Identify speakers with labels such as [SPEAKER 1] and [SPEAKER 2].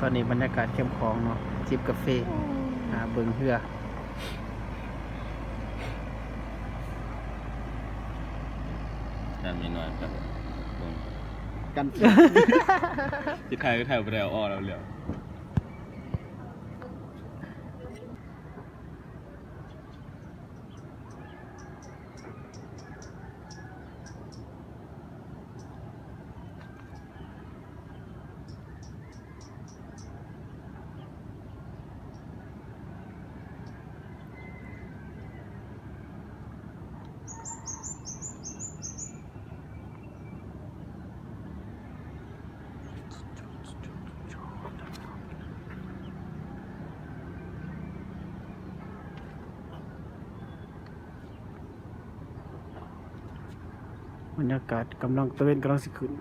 [SPEAKER 1] อนนี้บรรยากาศเข้มข้นเนาะจิบกาแฟเบิ่งเรือ
[SPEAKER 2] น้ำนิดหน่อยครับ
[SPEAKER 1] กัน
[SPEAKER 2] ที่ไทยก็ไทยไปแล้วอ้อแล้วเหลียว
[SPEAKER 1] บรรยากาศกำลังตะเวนกำลังสิขึ้น